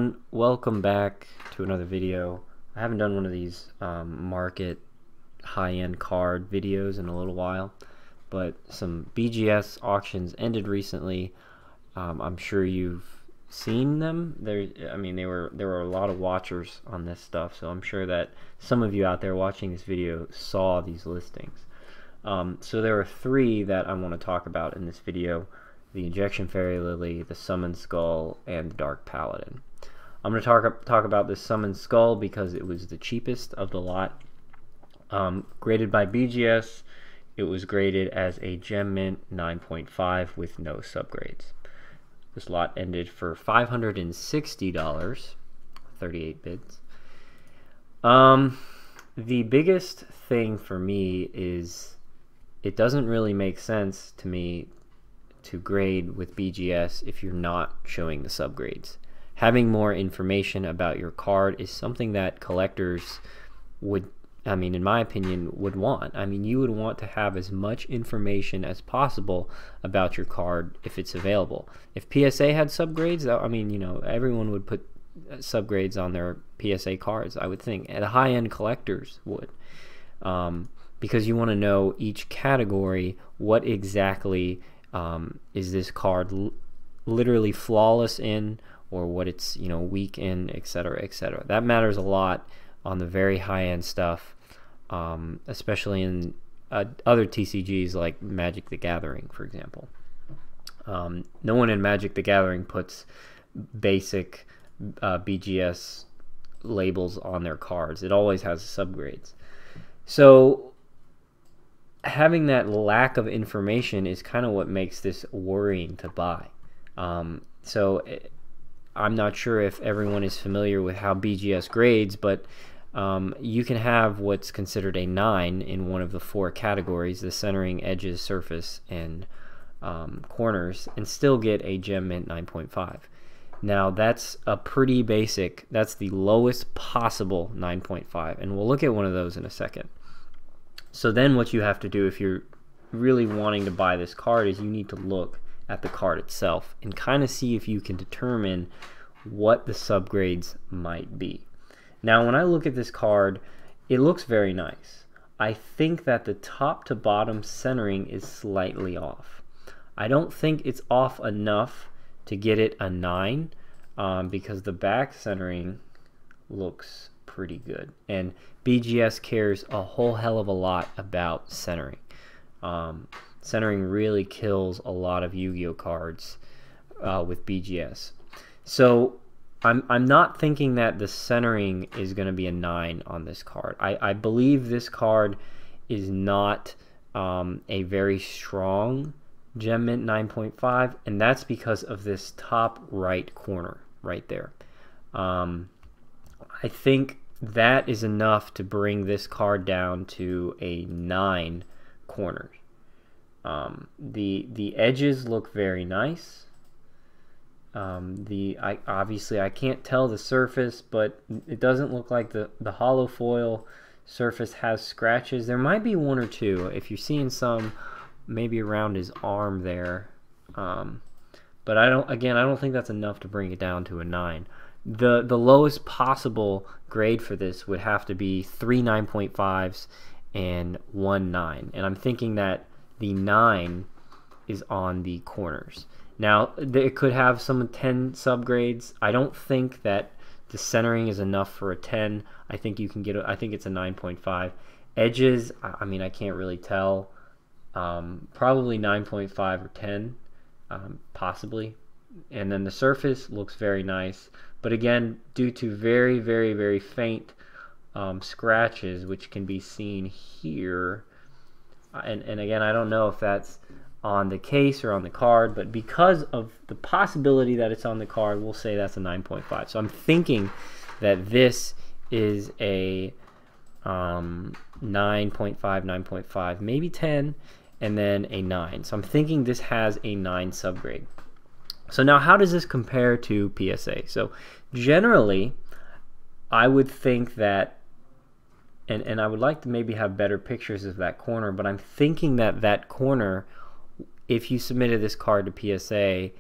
everyone, welcome back to another video. I haven't done one of these market high-end card videos in a little while, but some BGS auctions ended recently. I'm sure you've seen them. There were a lot of watchers on this stuff, so I'm sure that some of you out there watching this video saw these listings. So there are three that I want to talk about in this video: the Injection Fairy Lily, the Summon Skull, and the Dark Paladin. I'm going to talk about this Summon Skull because it was the cheapest of the lot. Graded by BGS, it was graded as a Gem Mint 9.5 with no subgrades. This lot ended for $560, 38 bids. The biggest thing for me is it doesn't really make sense to me to grade with BGS if you're not showing the subgrades. Having more information about your card is something that collectors would, in my opinion, would want. You would want to have as much information as possible about your card if it's available. If PSA had subgrades, everyone would put subgrades on their PSA cards, I would think. And the high-end collectors would. Because you want to know each category, what exactly is this card literally flawless in, or what it's weak in, etc., etc. That matters a lot on the very high-end stuff, especially in other TCGs like Magic the Gathering, for example. No one in Magic the Gathering puts basic BGS labels on their cards. It always has subgrades. So having that lack of information is kind of what makes this worrying to buy. I'm not sure if everyone is familiar with how BGS grades, but you can have what's considered a 9 in one of the 4 categories: the centering, edges, surface, and corners, and still get a Gem Mint 9.5. Now that's a pretty basic, that's the lowest possible 9.5, and we'll look at one of those in a second. So then what you have to do if you're really wanting to buy this card is you need to look at the card itself and kind of see if you can determine what the subgrades might be. Now when I look at this card, it looks very nice. I think that the top to bottom centering is slightly off. I don't think it's off enough to get it a 9 because the back centering looks pretty good, and BGS cares a whole hell of a lot about centering. Centering really kills a lot of Yu-Gi-Oh cards with BGS. So I'm not thinking that the centering is going to be a 9 on this card. I believe this card is not a very strong Gem Mint 9.5, and that's because of this top right corner right there. I think that is enough to bring this card down to a 9 corners. The edges look very nice. Obviously I can't tell the surface, but it doesn't look like the hollow foil surface has scratches. There might be one or two if you're seeing some maybe around his arm there, but I don't think that's enough to bring it down to a 9. The lowest possible grade for this would have to be 3 9.5s and 1 9, and I'm thinking that the 9 is on the corners. Now it could have some 10 subgrades. I don't think that the centering is enough for a 10. I think you can get I think it's a 9.5. Edges, I can't really tell. Probably 9.5 or 10, possibly. And then the surface looks very nice, but again, due to very, very, very faint scratches, which can be seen here, and again, I don't know if that's on the case or on the card, but because of the possibility that it's on the card, we'll say that's a 9.5. So I'm thinking that this is a 9.5, 9.5, maybe 10, and then a 9. So I'm thinking this has a 9 subgrade. So now how does this compare to PSA? So generally, I would think that, and I would like to maybe have better pictures of that corner, but I'm thinking that that corner, if you submitted this card to PSA,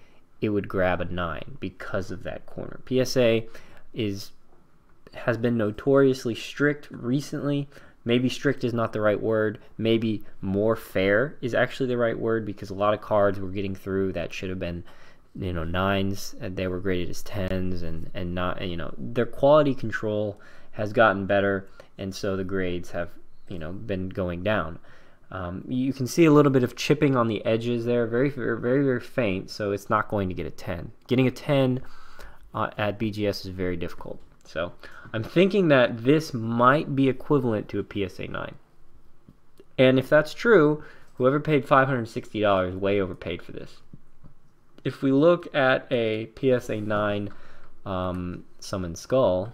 it would grab a 9 because of that corner. PSA has been notoriously strict recently. Maybe strict is not the right word. Maybe more fair is actually the right word, because a lot of cards were getting through that should have been, you know, 9s, and they were graded as 10s, and not, you know, their quality control has gotten better, and so the grades have, you know, been going down. You can see a little bit of chipping on the edges there, very, very, very, very faint, so it's not going to get a 10. Getting a 10 at BGS is very difficult. So I'm thinking that this might be equivalent to a PSA 9. And if that's true, whoever paid $560 way overpaid for this. If we look at a PSA 9 Summon Skull,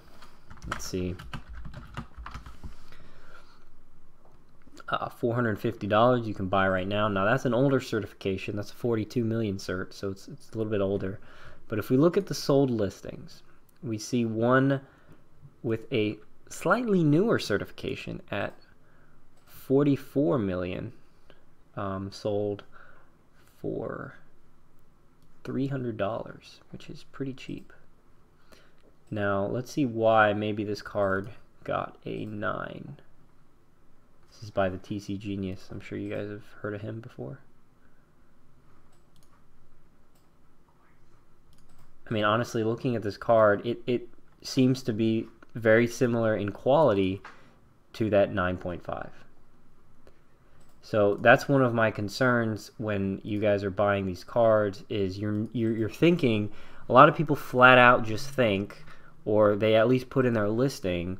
let's see, $450 you can buy right now. Now that's an older certification. That's a 42 million cert, so it's a little bit older. But if we look at the sold listings, we see one with a slightly newer certification at 44 million, sold for $300, which is pretty cheap. Now let's see why maybe this card got a 9. This is by the TC Genius. I'm sure you guys have heard of him before. I mean, honestly, looking at this card, it seems to be very similar in quality to that 9.5. So that's one of my concerns when you guys are buying these cards, is you're thinking, a lot of people flat out just think, or they at least put in their listing,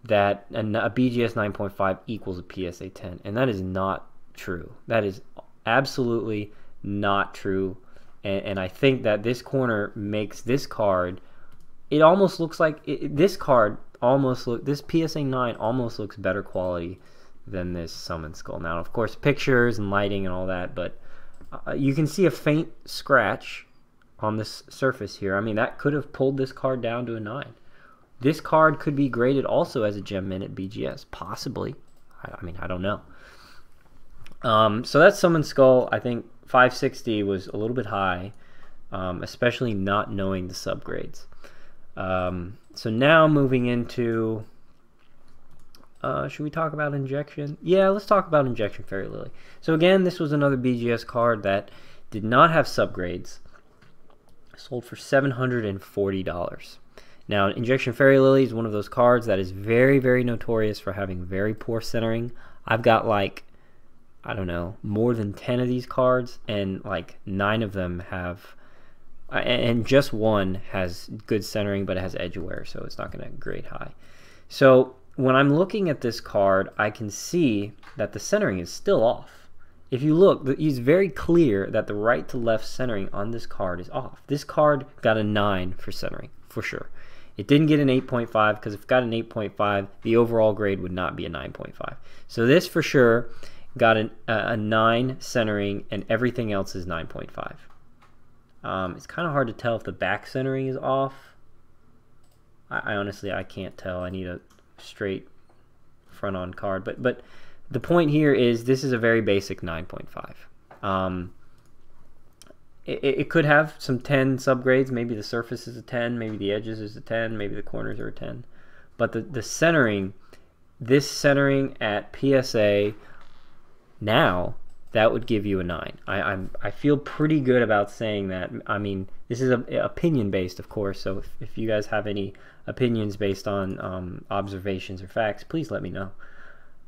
that a BGS 9.5 equals a PSA 10, and that is not true. That is absolutely not true. And I think that this corner makes this card, it almost looks like this card almost this PSA 9 almost looks better quality than this Summon Skull. Now, of course, pictures and lighting and all that, but you can see a faint scratch on this surface here. I mean, that could have pulled this card down to a 9. This card could be graded also as a gem mint at BGS, possibly. I mean, I don't know. So that's Summon Skull. I think 560 was a little bit high, especially not knowing the subgrades. So now moving into, should we talk about Injection? Yeah, let's talk about Injection Fairy Lily. So again, this was another BGS card that did not have subgrades. Sold for $740. Now, Injection Fairy Lily is one of those cards that is very, very notorious for having very poor centering. I've got like, I don't know, more than 10 of these cards, and like 9 of them have, and just one has good centering, but it has edge wear, so it's not going to grade high. So when I'm looking at this card, I can see that the centering is still off. If you look, it's very clear that the right to left centering on this card is off. This card got a 9 for centering, for sure. It didn't get an 8.5, because if it got an 8.5, the overall grade would not be a 9.5. So this for sure got a 9 centering, and everything else is 9.5. It's kind of hard to tell if the back centering is off. I honestly, I can't tell. I need a straight front-on card. But the point here is this is a very basic 9.5. It could have some 10 subgrades. Maybe the surface is a 10, maybe the edges is a 10, maybe the corners are a 10. But the centering, this centering at PSA now, that would give you a 9. I feel pretty good about saying that. I mean, this is opinion based, of course, so if you guys have any opinions based on observations or facts, please let me know.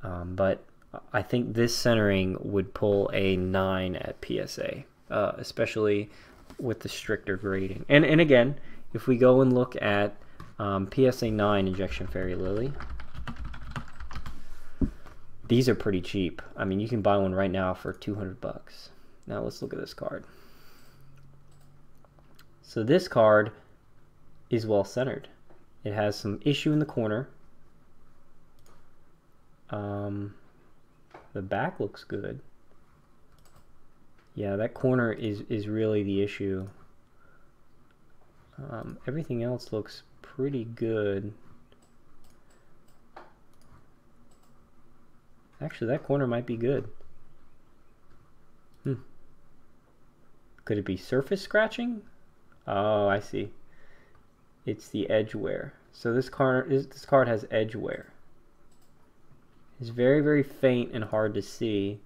But I think this centering would pull a 9 at PSA. Especially with the stricter grading. And again, if we go and look at PSA 9 Injection Fairy Lily, these are pretty cheap. I mean, you can buy one right now for 200 bucks. Now let's look at this card. So this card is well centered. It has some issue in the corner. The back looks good. Yeah, that corner is really the issue. Everything else looks pretty good. Actually, that corner might be good. Could it be surface scratching? Oh, I see. It's the edge wear. So this card has edge wear. It's very, very faint and hard to see,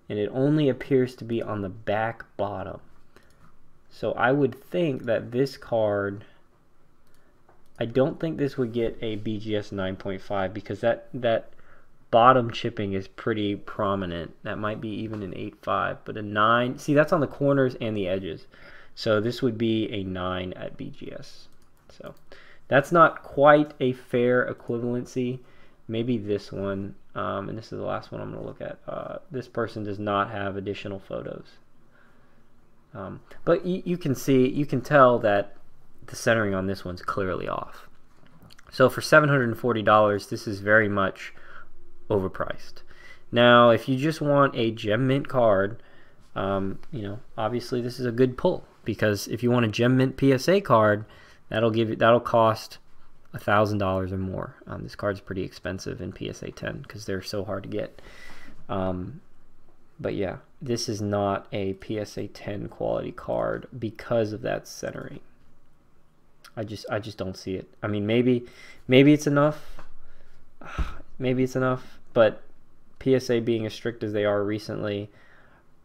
and it only appears to be on the back bottom. So I would think that this card, I don't think this would get a BGS 9.5 because that bottom chipping is pretty prominent. That might be even an 8.5, but a 9, see, that's on the corners and the edges. So this would be a 9 at BGS. So that's not quite a fair equivalency. Maybe this one, and this is the last one I'm going to look at. This person does not have additional photos. But you can see, you can tell that the centering on this one's clearly off. So for $740, this is very much overpriced. Now, if you just want a Gem Mint card, you know, obviously this is a good pull, because if you want a Gem Mint PSA card, that'll cost $1,000 or more. This card's pretty expensive in PSA 10 because they're so hard to get. But yeah, this is not a PSA 10 quality card because of that centering. I just don't see it. I mean, maybe it's enough. Maybe it's enough, but PSA being as strict as they are recently,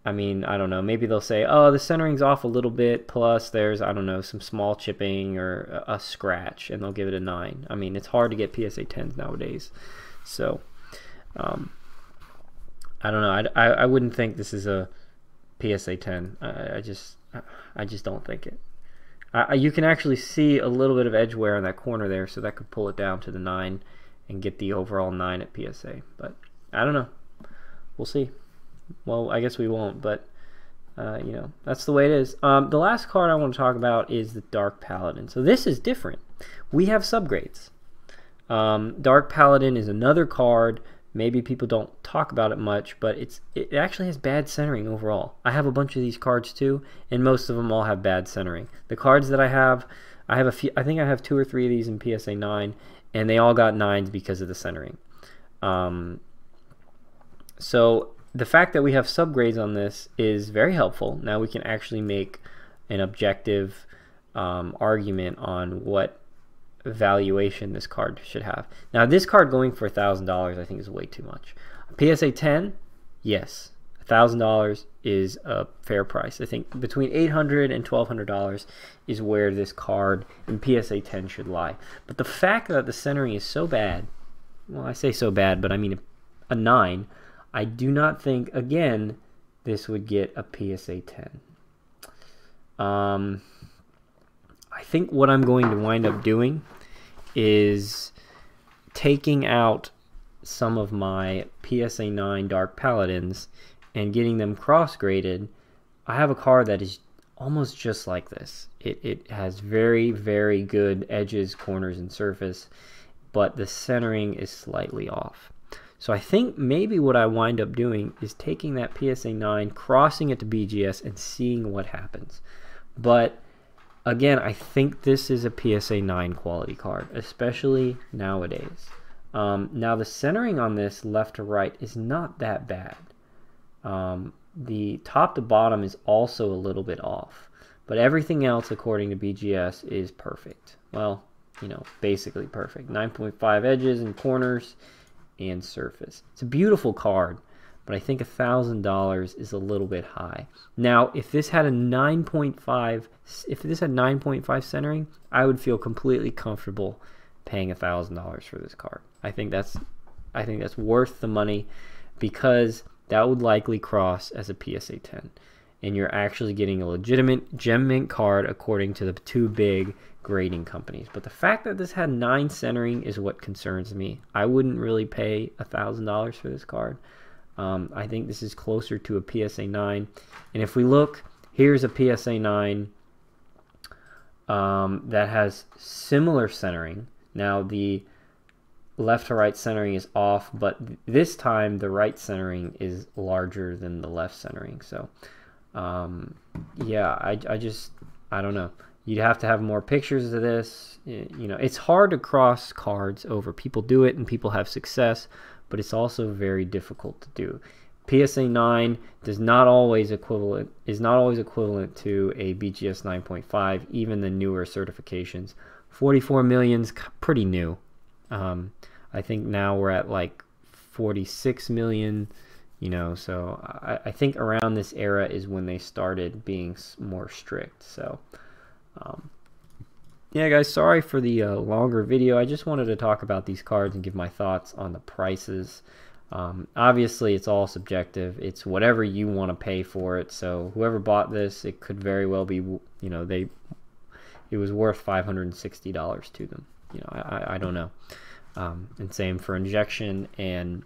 I mean, I don't know. Maybe they'll say, oh, the centering's off a little bit, plus there's, I don't know, some small chipping or a scratch, and they'll give it a 9. I mean, it's hard to get PSA 10s nowadays. So, I don't know. I wouldn't think this is a PSA 10. I just don't think it. You can actually see a little bit of edge wear in that corner there, so that could pull it down to the 9 and get the overall 9 at PSA. But I don't know. We'll see. Well, I guess we won't, but you know, that's the way it is. The last card I want to talk about is the Dark Paladin. So this is different. We have subgrades. Dark Paladin is another card. Maybe people don't talk about it much, but it actually has bad centering overall. I have a bunch of these cards too, and most of them all have bad centering. The cards that I have a few. I think I have 2 or 3 of these in PSA 9, and they all got 9s because of the centering. So the fact that we have subgrades on this is very helpful. Now we can actually make an objective argument on what valuation this card should have. Now this card going for $1,000 I think is way too much. PSA 10, yes, $1,000 is a fair price. I think between $800 and $1,200 is where this card in PSA 10 should lie. But the fact that the centering is so bad, well, I say so bad, but I mean a 9, I do not think, again, this would get a PSA 10. I think what I'm going to wind up doing is taking out some of my PSA 9 Dark Paladins and getting them cross-graded. I have a card that is almost just like this. It has very, very good edges, corners, and surface, but the centering is slightly off. So I think maybe what I wind up doing is taking that PSA 9, crossing it to BGS, and seeing what happens. But again, I think this is a PSA 9 quality card, especially nowadays. Now the centering on this left to right is not that bad. The top to bottom is also a little bit off, but everything else according to BGS is perfect. Well, you know, basically perfect. 9.5 edges and corners and surface. It's a beautiful card, but I think $1,000 is a little bit high. Now, if this had a 9.5, if this had 9.5 centering, I would feel completely comfortable paying $1,000 for this card. I think that's worth the money, because that would likely cross as a PSA 10, and you're actually getting a legitimate Gem Mint card according to the 2 big grading companies. But the fact that this had 9 centering is what concerns me. I wouldn't really pay $1,000 for this card. I think this is closer to a PSA 9. And if we look, here's a PSA 9 that has similar centering. Now the left to right centering is off, but this time the right centering is larger than the left centering. So yeah, I don't know. You'd have to have more pictures of this. You know, it's hard to cross cards over. People do it and people have success, but it's also very difficult to do. PSA 9 is not always equivalent to a BGS 9.5, even the newer certifications. 44 million's pretty new. I think now we're at like 46 million, you know, so I think around this era is when they started being more strict. So yeah, guys, sorry for the longer video. I just wanted to talk about these cards and give my thoughts on the prices. Obviously, it's all subjective. It's whatever you want to pay for it. So whoever bought this, it could very well be, you know, it was worth $560 to them. You know, I don't know. And same for Injection and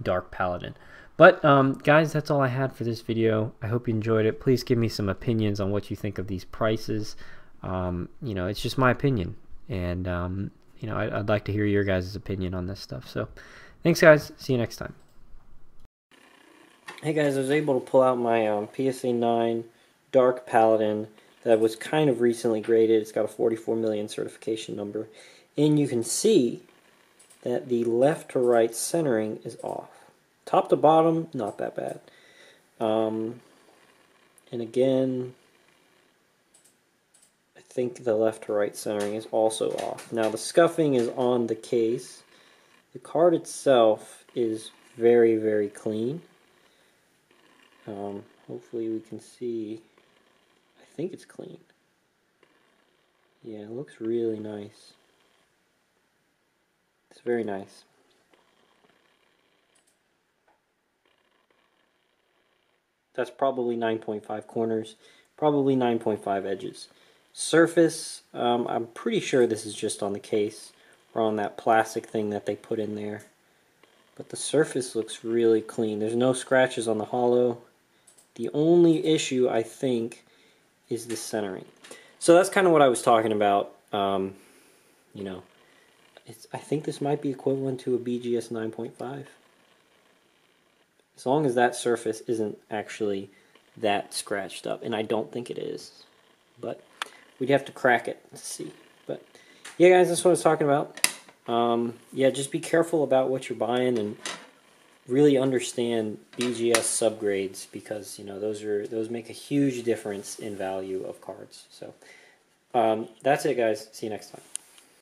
Dark Paladin. But guys, that's all I had for this video. I hope you enjoyed it. Please give me some opinions on what you think of these prices. You know, it's just my opinion, and you know, I'd like to hear your guys' opinion on this stuff. So thanks, guys. See you next time. Hey guys, I was able to pull out my PSA 9 Dark Paladin that was kind of recently graded. It's got a 44 million certification number, and you can see that the left to right centering is off. Top to bottom, not that bad. And again, I think the left to right centering is also off. Now the scuffing is on the case. The card itself is very, very clean. Hopefully we can see. I think it's clean. Yeah, it looks really nice. It's very nice. That's probably 9.5 corners, probably 9.5 edges. Surface, I'm pretty sure this is just on the case or on that plastic thing that they put in there. But the surface looks really clean. There's no scratches on the hollow. The only issue, I think, is the centering. So that's kind of what I was talking about. You know, I think this might be equivalent to a BGS 9.5. As long as that surface isn't actually that scratched up, and I don't think it is. But we'd have to crack it to see. But yeah, guys, that's what I was talking about. Yeah, just be careful about what you're buying and really understand BGS subgrades, because you know those make a huge difference in value of cards. So that's it, guys. See you next time.